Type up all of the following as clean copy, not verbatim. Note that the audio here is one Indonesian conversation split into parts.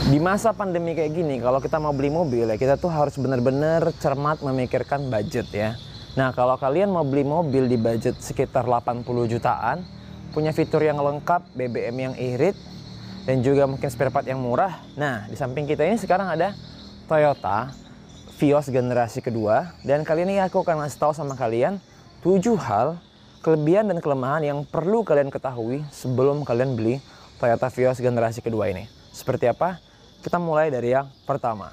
Di masa pandemi kayak gini, kalau kita mau beli mobil ya, kita tuh harus benar-benar cermat memikirkan budget ya. Nah, kalau kalian mau beli mobil di budget sekitar 80 jutaan, punya fitur yang lengkap, BBM yang irit, dan juga mungkin spare part yang murah. Nah, di samping kita ini sekarang ada Toyota Vios generasi kedua, dan kali ini aku akan ngasih tahu sama kalian 7 hal kelebihan dan kelemahan yang perlu kalian ketahui sebelum kalian beli Toyota Vios generasi kedua ini. Seperti apa? Kita mulai dari yang pertama.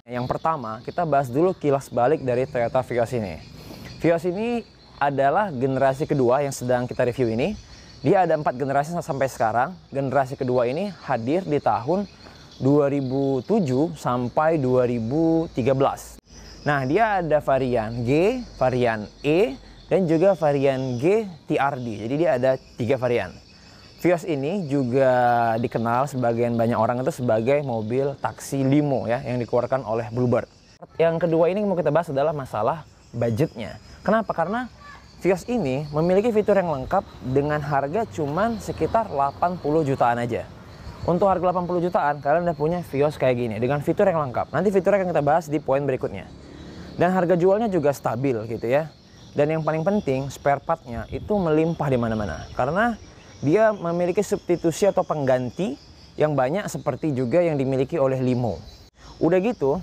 Yang pertama, kita bahas dulu kilas balik dari Toyota Vios ini. Vios ini adalah generasi kedua yang sedang kita review ini. Dia ada 4 generasi sampai sekarang. Generasi kedua ini hadir di tahun 2007 sampai 2013. Nah, dia ada varian G, varian E, dan juga varian G TRD. Jadi dia ada 3 varian. Vios ini juga dikenal sebagian banyak orang itu sebagai mobil taksi limo ya, yang dikeluarkan oleh Bluebird. Yang kedua ini mau kita bahas adalah masalah budgetnya. Kenapa? Karena Vios ini memiliki fitur yang lengkap dengan harga cuman sekitar 80 jutaan aja. Untuk harga 80 jutaan, kalian udah punya Vios kayak gini dengan fitur yang lengkap. Nanti fiturnya akan kita bahas di poin berikutnya. Dan harga jualnya juga stabil gitu ya. Dan yang paling penting, spare partnya itu melimpah di mana-mana. Karena dia memiliki substitusi atau pengganti yang banyak seperti juga yang dimiliki oleh Limo. Udah gitu,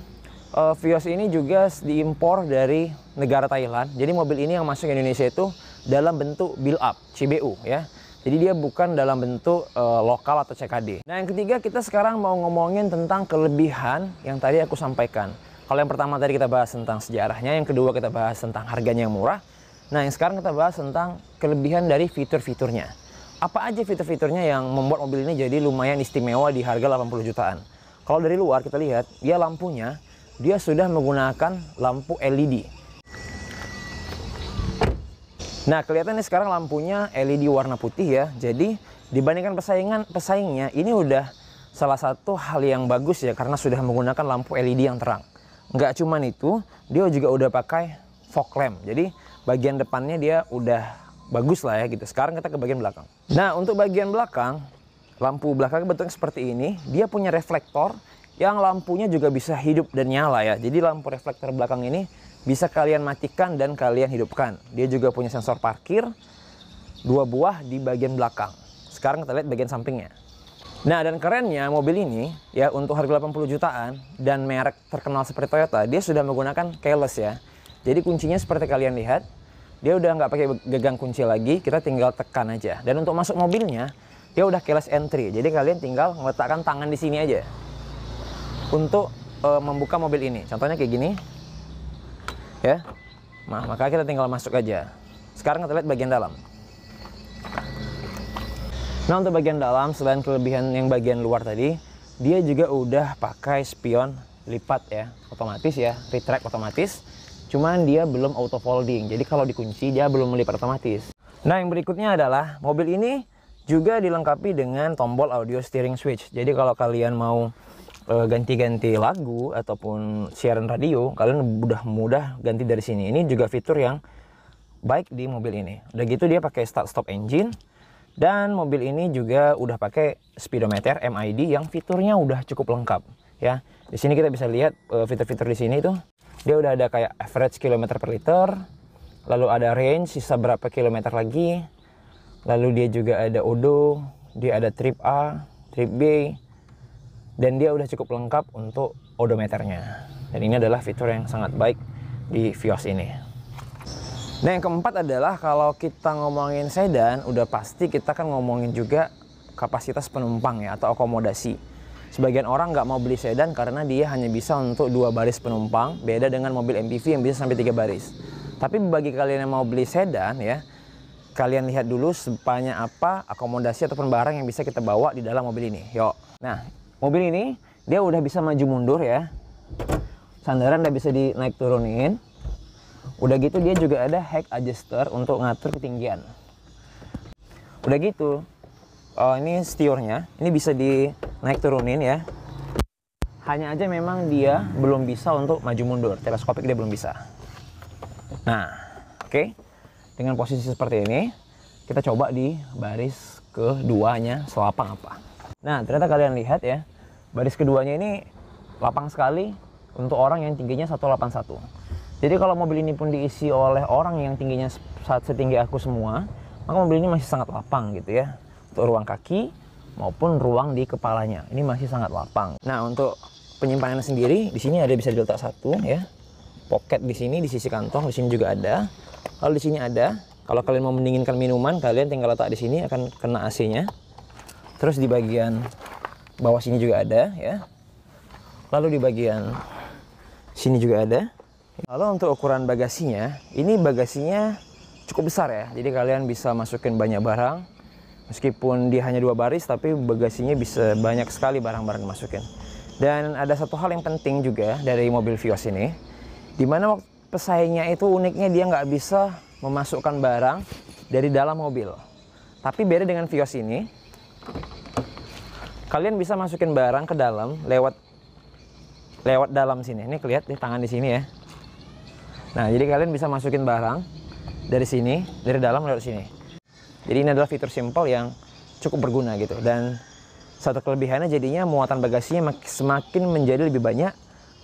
Vios ini juga diimpor dari negara Thailand. Jadi mobil ini yang masuk ke Indonesia itu dalam bentuk build up, CBU ya. Jadi dia bukan dalam bentuk lokal atau CKD. Nah, yang ketiga kita sekarang mau ngomongin tentang kelebihan yang tadi aku sampaikan. Kalau yang pertama tadi kita bahas tentang sejarahnya, yang kedua kita bahas tentang harganya yang murah. Nah, yang sekarang kita bahas tentang kelebihan dari fitur-fiturnya. Apa aja fitur-fiturnya yang membuat mobil ini jadi lumayan istimewa di harga 80 jutaan. Kalau dari luar kita lihat, dia lampunya, dia sudah menggunakan lampu LED. Nah, kelihatan nih sekarang lampunya LED warna putih ya. Jadi, dibandingkan pesaingnya, ini udah salah satu hal yang bagus ya, karena sudah menggunakan lampu LED yang terang. Nggak cuman itu, dia juga udah pakai fog lamp. Jadi bagian depannya dia udah bagus lah ya gitu. Sekarang kita ke bagian belakang. Nah, untuk bagian belakang, lampu belakang bentuknya seperti ini. Dia punya reflektor yang lampunya juga bisa hidup dan nyala ya. Jadi lampu reflektor belakang ini bisa kalian matikan dan kalian hidupkan. Dia juga punya sensor parkir 2 buah di bagian belakang. Sekarang kita lihat bagian sampingnya. Nah, dan kerennya mobil ini ya, untuk harga 80 jutaan dan merek terkenal seperti Toyota, dia sudah menggunakan keyless ya. Jadi kuncinya seperti kalian lihat, dia udah nggak pakai gagang kunci lagi, kita tinggal tekan aja. Dan untuk masuk mobilnya, dia udah keyless entry. Jadi kalian tinggal meletakkan tangan di sini aja untuk membuka mobil ini. Contohnya kayak gini ya. Nah, maka kita tinggal masuk aja. Sekarang kita lihat bagian dalam. Nah, untuk bagian dalam, selain kelebihan yang bagian luar tadi, dia juga udah pakai spion lipat ya, otomatis ya, retract otomatis. Cuman dia belum auto folding, jadi kalau dikunci dia belum melipat otomatis. Nah, yang berikutnya adalah mobil ini juga dilengkapi dengan tombol audio steering switch. Jadi kalau kalian mau ganti-ganti lagu ataupun siaran radio, kalian mudah ganti dari sini. Ini juga fitur yang baik di mobil ini. Udah gitu dia pakai start stop engine. Dan mobil ini juga udah pakai speedometer MID yang fiturnya udah cukup lengkap ya. Di sini kita bisa lihat fitur-fitur di sini tuh. Dia udah ada kayak average kilometer per liter, lalu ada range sisa berapa kilometer lagi. Lalu dia juga ada odo, dia ada trip A, trip B. Dan dia udah cukup lengkap untuk odometernya. Dan ini adalah fitur yang sangat baik di Vios ini. Nah, yang keempat adalah kalau kita ngomongin sedan, udah pasti kita kan ngomongin juga kapasitas penumpang ya, atau akomodasi. Sebagian orang nggak mau beli sedan karena dia hanya bisa untuk 2 baris penumpang, beda dengan mobil MPV yang bisa sampai 3 baris. Tapi bagi kalian yang mau beli sedan ya, kalian lihat dulu sebanyak apa akomodasi ataupun barang yang bisa kita bawa di dalam mobil ini. Yuk. Nah, mobil ini dia udah bisa maju mundur ya. Sandaran udah bisa dinaik turunin. Udah gitu dia juga ada height adjuster untuk ngatur ketinggian. Udah gitu, ini stewardnya, ini bisa dinaik turunin ya. Hanya aja memang dia belum bisa untuk maju mundur, teleskopik dia belum bisa. Nah, oke. Dengan posisi seperti ini, kita coba di baris keduanya selapang apa. Nah, ternyata kalian lihat ya, baris keduanya ini lapang sekali untuk orang yang tingginya 181. Jadi kalau mobil ini pun diisi oleh orang yang tingginya setinggi aku semua, maka mobil ini masih sangat lapang gitu ya. Untuk ruang kaki maupun ruang di kepalanya, ini masih sangat lapang. Nah, untuk penyimpanan sendiri, di sini ada bisa diletak satu ya. Pocket di sini, di sisi kantong, di sini juga ada. Lalu di sini ada, kalau kalian mau mendinginkan minuman, kalian tinggal letak di sini, akan kena AC-nya. Terus di bagian bawah sini juga ada ya. Lalu di bagian sini juga ada. Lalu untuk ukuran bagasinya, ini bagasinya cukup besar ya. Jadi kalian bisa masukin banyak barang. Meskipun dia hanya 2 baris, tapi bagasinya bisa banyak sekali barang-barang dimasukin. Dan ada satu hal yang penting juga dari mobil Vios ini, dimana waktu pesaingnya itu uniknya dia nggak bisa memasukkan barang dari dalam mobil. Tapi beda dengan Vios ini, kalian bisa masukin barang ke dalam lewat dalam sini. Ini kelihatan di tangan di sini ya. Nah, jadi kalian bisa masukin barang dari sini, dari dalam lewat sini. Jadi ini adalah fitur simple yang cukup berguna gitu. Dan satu kelebihannya jadinya muatan bagasinya semakin menjadi lebih banyak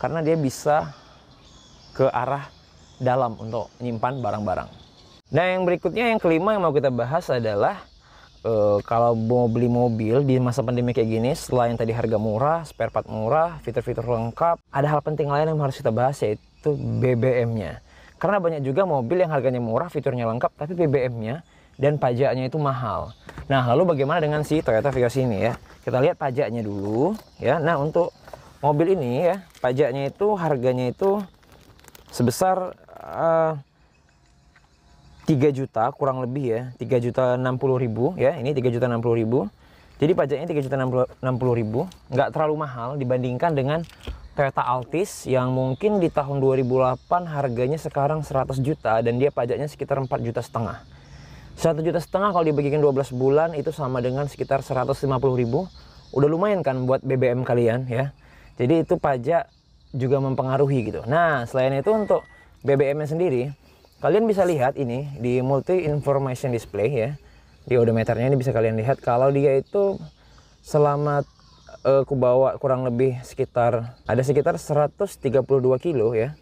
karena dia bisa ke arah dalam untuk menyimpan barang-barang. Nah, yang berikutnya, yang kelima yang mau kita bahas adalah kalau mau beli mobil di masa pandemi kayak gini, selain tadi harga murah, spare part murah, fitur-fitur lengkap, ada hal penting lain yang harus kita bahas, yaitu BBM-nya. Karena banyak juga mobil yang harganya murah, fiturnya lengkap, tapi BBM-nya dan pajaknya itu mahal. Nah, lalu bagaimana dengan si Toyota Vios ini ya? Kita lihat pajaknya dulu ya. Nah, untuk mobil ini ya, pajaknya itu harganya itu sebesar 3 juta kurang lebih ya, 3.060.000 ya. Ini 3.060.000. Jadi pajaknya 3.060.000, nggak terlalu mahal dibandingkan dengan Toyota Altis yang mungkin di tahun 2008 harganya sekarang 100 juta dan dia pajaknya sekitar 4,5 juta. 1,5 juta kalau dibagikan 12 bulan itu sama dengan sekitar 150.000. Udah lumayan kan buat BBM kalian ya. Jadi itu pajak juga mempengaruhi gitu. Nah, selain itu untuk BBM-nya sendiri, kalian bisa lihat ini di multi information display ya. Di odometernya ini bisa kalian lihat kalau dia itu selama aku bawa kurang lebih sekitar 132 kilo ya.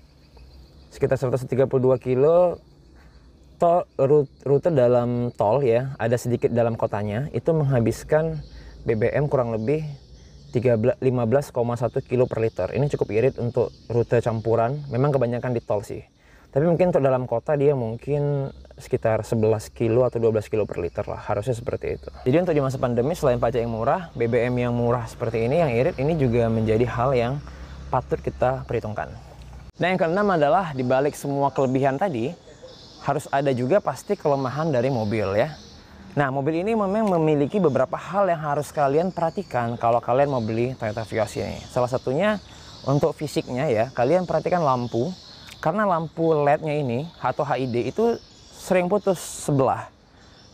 Sekitar 132 kilo rute dalam tol ya, ada sedikit dalam kotanya, itu menghabiskan BBM kurang lebih 15,1 kilo per liter. Ini cukup irit untuk rute campuran, memang kebanyakan di tol sih. Tapi mungkin untuk dalam kota dia mungkin sekitar 11 kilo atau 12 kilo per liter lah, harusnya seperti itu. Jadi untuk di masa pandemi, selain pajak yang murah, BBM yang murah seperti ini, yang irit, ini juga menjadi hal yang patut kita perhitungkan. Nah, yang keenam adalah dibalik semua kelebihan tadi, harus ada juga pasti kelemahan dari mobil ya. Nah, mobil ini memang memiliki beberapa hal yang harus kalian perhatikan kalau kalian mau beli Toyota Vios ini. Salah satunya untuk fisiknya ya, kalian perhatikan lampu. Karena lampu LED-nya ini atau HID itu sering putus sebelah.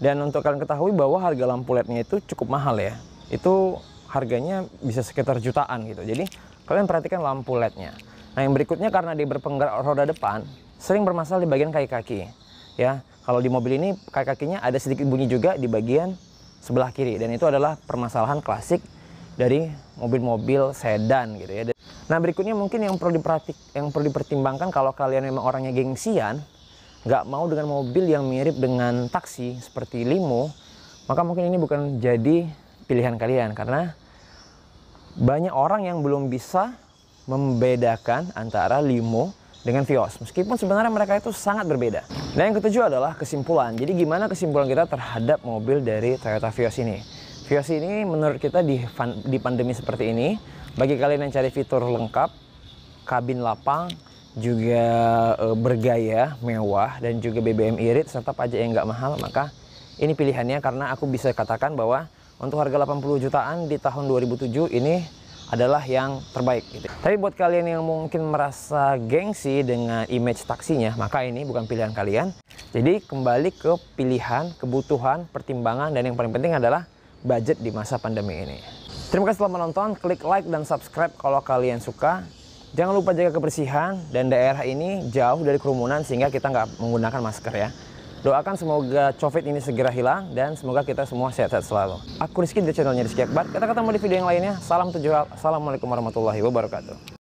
Dan untuk kalian ketahui bahwa harga lampu LED-nya itu cukup mahal ya. Itu harganya bisa sekitar jutaan gitu. Jadi kalian perhatikan lampu LED-nya. Nah, yang berikutnya karena dia berpenggerak roda depan, sering bermasalah di bagian kaki-kaki. Ya, kalau di mobil ini kaki-kakinya ada sedikit bunyi juga di bagian sebelah kiri, dan itu adalah permasalahan klasik dari mobil-mobil sedan gitu ya. Nah, berikutnya mungkin yang perlu dipertimbangkan kalau kalian memang orangnya gengsian, nggak mau dengan mobil yang mirip dengan taksi seperti limo, maka mungkin ini bukan jadi pilihan kalian karena banyak orang yang belum bisa membedakan antara limo dengan Vios, meskipun sebenarnya mereka itu sangat berbeda. Nah, yang ketujuh adalah kesimpulan. Jadi gimana kesimpulan kita terhadap mobil dari Toyota Vios ini? Vios ini menurut kita di pandemi seperti ini, bagi kalian yang cari fitur lengkap, kabin lapang, juga bergaya, mewah, dan juga BBM irit, serta pajak yang nggak mahal, maka ini pilihannya karena aku bisa katakan bahwa untuk harga 80 jutaan di tahun 2007 ini adalah yang terbaik gitu. Tapi buat kalian yang mungkin merasa gengsi dengan image taksinya, maka ini bukan pilihan kalian. Jadi kembali ke pilihan, kebutuhan, pertimbangan, dan yang paling penting adalah budget di masa pandemi ini. Terima kasih telah menonton, klik like dan subscribe kalau kalian suka. Jangan lupa jaga kebersihan dan daerah ini jauh dari kerumunan sehingga kita nggak menggunakan masker ya. Doakan semoga COVID ini segera hilang dan semoga kita semua sehat-sehat selalu. Aku Rizky dari channelnya Rizky Akbar. Kita ketemu di video yang lainnya. Salam tujuh hal. Assalamualaikum warahmatullahi wabarakatuh.